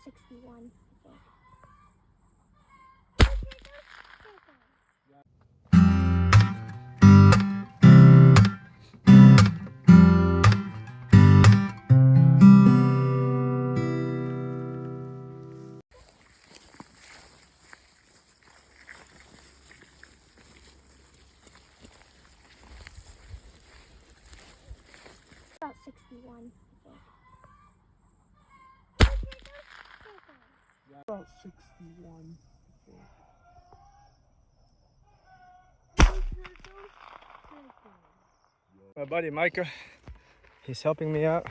61, I think. About 61, I think. About 61. My buddy Micah, he's helping me out.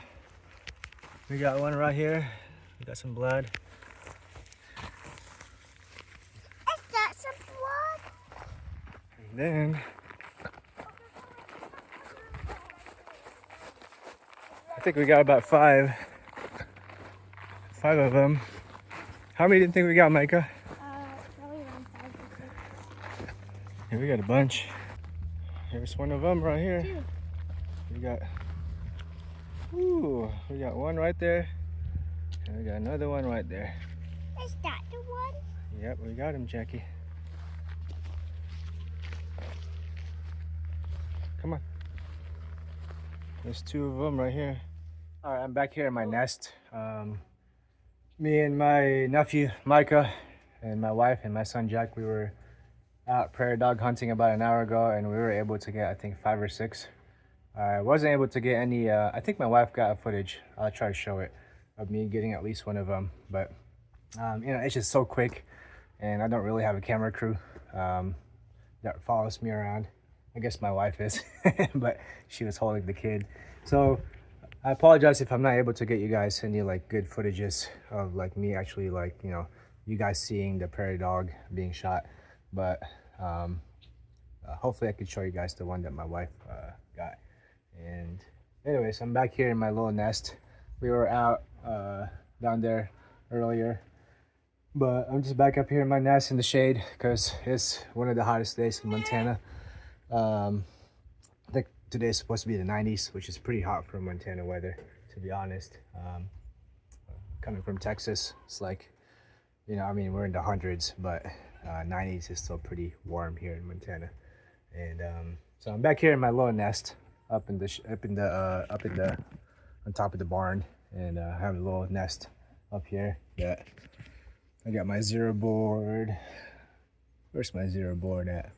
We got one right here. We got some blood. Is that some blood? And then I think we got about five of them. How many do you think we got, Micah? Probably around 5 or 6. Here we got a bunch. Here's one of them right here. 2. We got one right there, and we got another one right there. Is that the one? Yep, we got him, Jackie. Come on. There's 2 of them right here. All right, I'm back here in my nest. Me and my nephew, Micah, and my wife and my son, Jack, we were out prairie dog hunting about an hour ago, and we were able to get, I think, 5 or 6. I wasn't able to get any, I think my wife got footage. I'll try to show it of me getting at least one of them, but you know, it's just so quick, and I don't really have a camera crew that follows me around. I guess my wife is, but she was holding the kid. So I apologize if I'm not able to get you guys any like good footages of like me actually, like, you know, you guys seeing the prairie dog being shot, but hopefully I could show you guys the one that my wife got. And anyways, I'm back here in my little nest. We were out down there earlier, but I'm just back up here in my nest in the shade because it's one of the hottest days in Montana. I think today's supposed to be the 90s, which is pretty hot for Montana weather, to be honest. Coming from Texas, it's like, you know, I mean, we're in the hundreds, but 90s is still pretty warm here in Montana. And so I'm back here in my little nest up on top of the barn, and I have a little nest up here that I got my zero board. Where's my zero board at?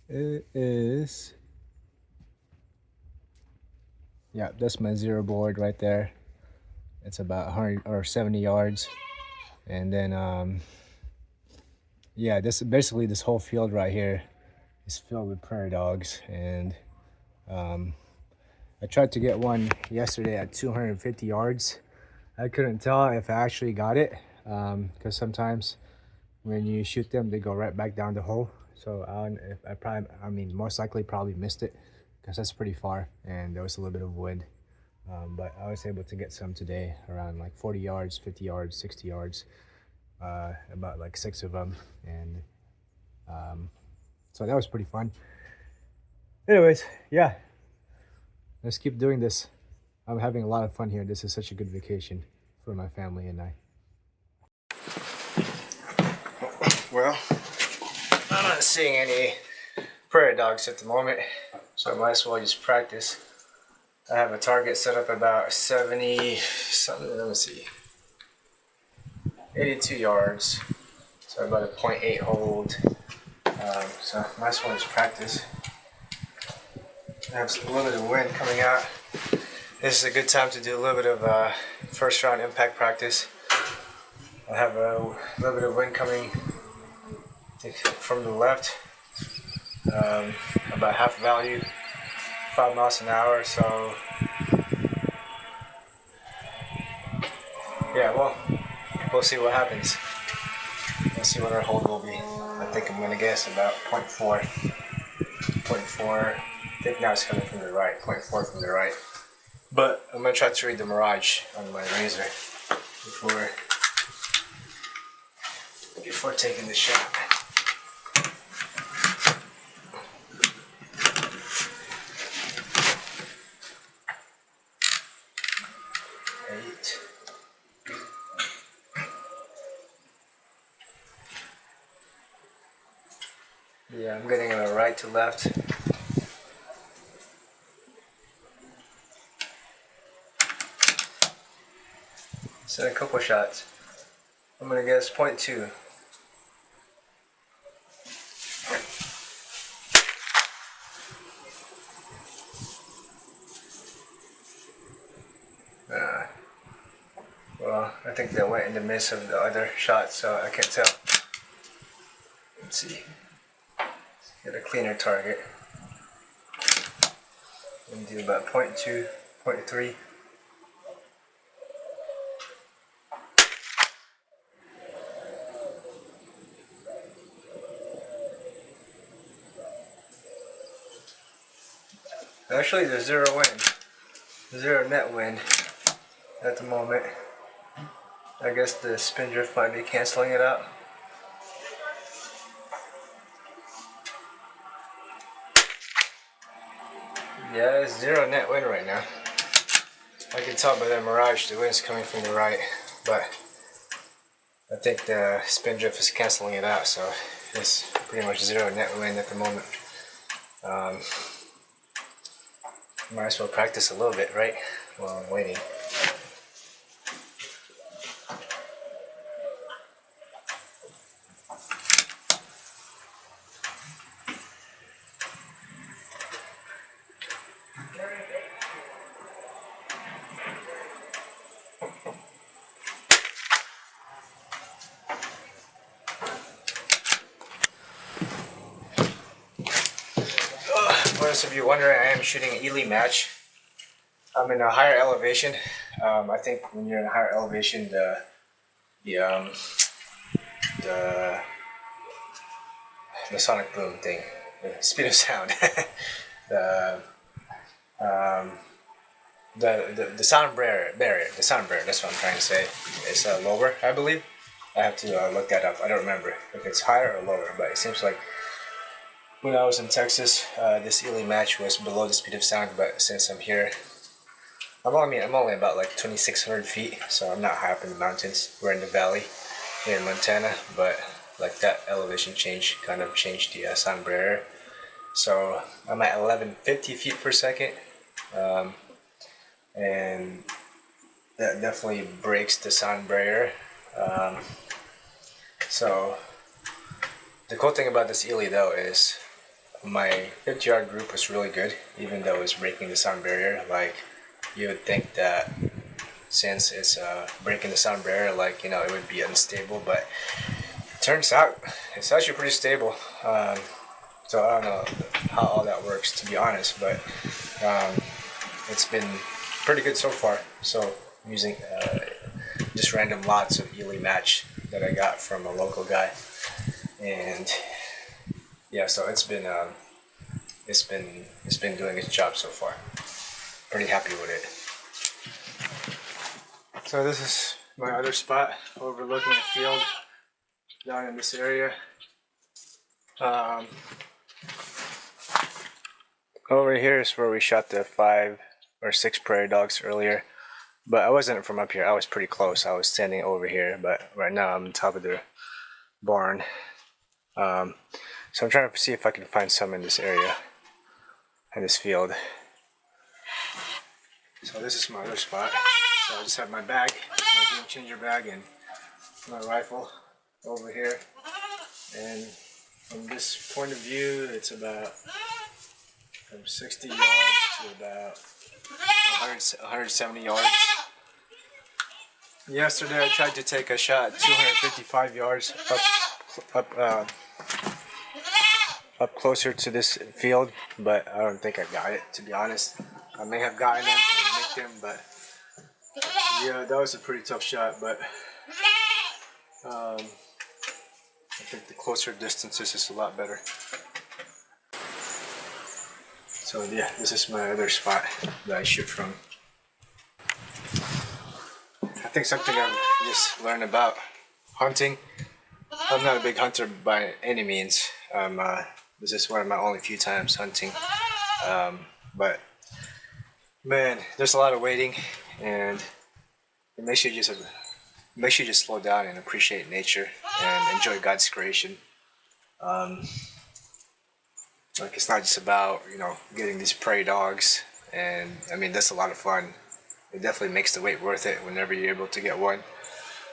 It is, yeah, that's my zero board right there. It's about 100 or 70 yards. And then yeah, this basically this whole field right here is filled with prairie dogs. And I tried to get one yesterday at 250 yards. I couldn't tell if I actually got it because sometimes when you shoot them, they go right back down the hole. So I mean, most likely probably missed it because that's pretty far and there was a little bit of wind. But I was able to get some today around like 40 yards, 50 yards, 60 yards, about like 6 of them. And so that was pretty fun. Anyways, yeah, let's keep doing this. I'm having a lot of fun here. This is such a good vacation for my family and I. Well, I'm not seeing any prairie dogs at the moment, so I might as well just practice. I have a target set up about 70 something, let me see, 82 yards, so about a 0.8 hold. So might as well just practice. I have a little bit of wind coming out. This is a good time to do a little bit of first round impact practice. I have a little bit of wind coming from the left, about half value, 5 miles an hour. So yeah, well, we'll see what happens. We'll see what our hold will be. I think I'm gonna guess about 0.4. 0.4. I think now it's coming from the right. 0.4 from the right. But I'm gonna try to read the mirage on my razor before taking the shot. Yeah, I'm getting a right to left. Send a couple shots. I'm gonna guess 0.2. Well, I think that went in the midst of the other shots, so I can't tell. Let's see. Get a cleaner target. And do about 0.2, 0.3. Actually, there's zero wind. Zero net wind at the moment. I guess the spin drift might be canceling it out. Yeah, it's zero net wind right now. I can tell by the mirage the wind's coming from the right, but I think the spin drift is canceling it out, so it's pretty much zero net wind at the moment. Might as well practice a little bit, right? While I'm waiting. For those of you wondering, I am shooting an Ely match. I'm in a higher elevation. I think when you're in a higher elevation, the sonic boom thing, the speed of sound, the the sound barrier, the sound barrier. That's what I'm trying to say. It's lower, I believe. I have to look that up. I don't remember if it's higher or lower, but it seems like when I was in Texas, this Ely match was below the speed of sound. But since I'm here, I'm only about like 2,600 feet, so I'm not high up in the mountains. We're in the valley here in Montana, but like that elevation change kind of changed the sound barrier. So I'm at 1150 feet per second, and that definitely breaks the sound barrier. So the cool thing about this Ely though is my 50-yard group was really good, even though it's breaking the sound barrier. Like you would think that since it's breaking the sound barrier, like it would be unstable, but it turns out it's actually pretty stable. So I don't know how all that works, to be honest, but it's been pretty good so far. So I'm using just random lots of Ely match that I got from a local guy, and yeah, so it's been doing its job so far. Pretty happy with it. So this is my other spot overlooking a field down in this area. Over here is where we shot the 5 or 6 prairie dogs earlier, but I wasn't from up here. I was pretty close. I was standing over here, but right now I'm on top of the barn. So I'm trying to see if I can find some in this area, in this field. So this is my other spot. So I just have my bag, my game changer bag, and my rifle over here. And from this point of view, it's about from 60 yards to about 170 yards. Yesterday I tried to take a shot 255 yards up closer to this field, but I don't think I got it, to be honest. I may have gotten him or nicked him, but yeah, that was a pretty tough shot. But I think the closer distances is a lot better. So yeah, this is my other spot that I shoot from. I think something I've just learned about hunting. I'm not a big hunter by any means. This is one of my only few times hunting. But man, there's a lot of waiting, and it makes you just slow down and appreciate nature and enjoy God's creation. Like, it's not just about, you know, getting these prairie dogs, and I mean, that's a lot of fun. It definitely makes the wait worth it whenever you're able to get one.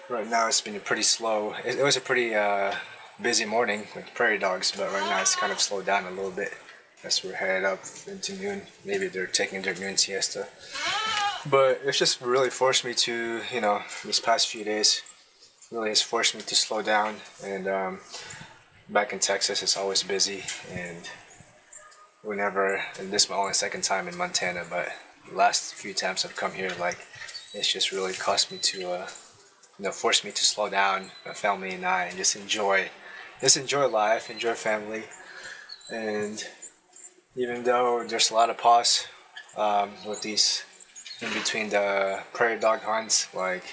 Right now it's been pretty slow. It was a pretty busy morning with prairie dogs, but right now it's kind of slowed down a little bit as we're headed up into noon. Maybe they're taking their noon siesta. But it's just really forced me to, you know, these past few days, really has forced me to slow down. And back in Texas, it's always busy, and and this is my only second time in Montana, but the last few times I've come here, like, it's just really caused me to, you know, force me to slow down, my family and I, and just enjoy life, enjoy family. And even though there's a lot of pause with these in between the prairie dog hunts, like,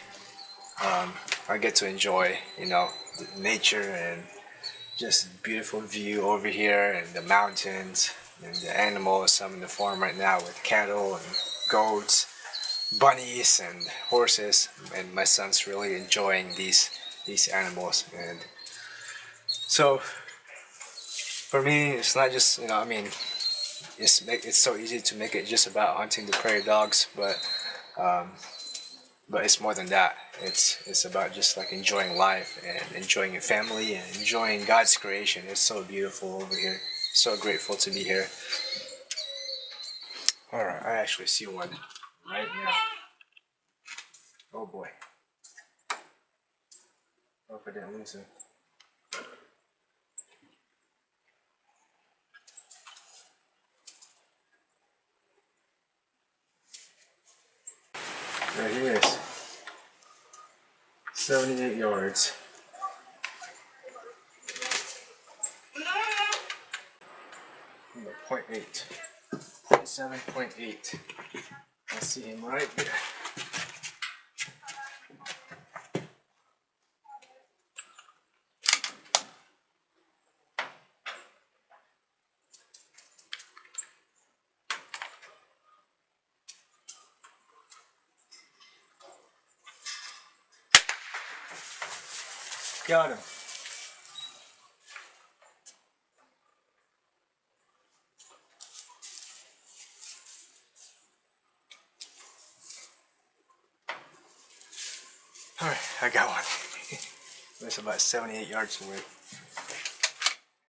I get to enjoy, you know, the nature and just beautiful view over here and the mountains and the animals. I'm in the farm right now with cattle and goats, bunnies and horses, and my son's really enjoying these animals. And so for me, it's not just, you know, I mean, it's so easy to make it just about hunting the prairie dogs, but it's more than that. It's about just like enjoying life and enjoying your family and enjoying God's creation. It's so beautiful over here. So grateful to be here. All right, I actually see one right now. Oh boy. Hope I didn't lose him. There he is. 78 yards. Point 8. 7.8. I see him right there. Got him. Alright, I got one. That's about 78 yards away.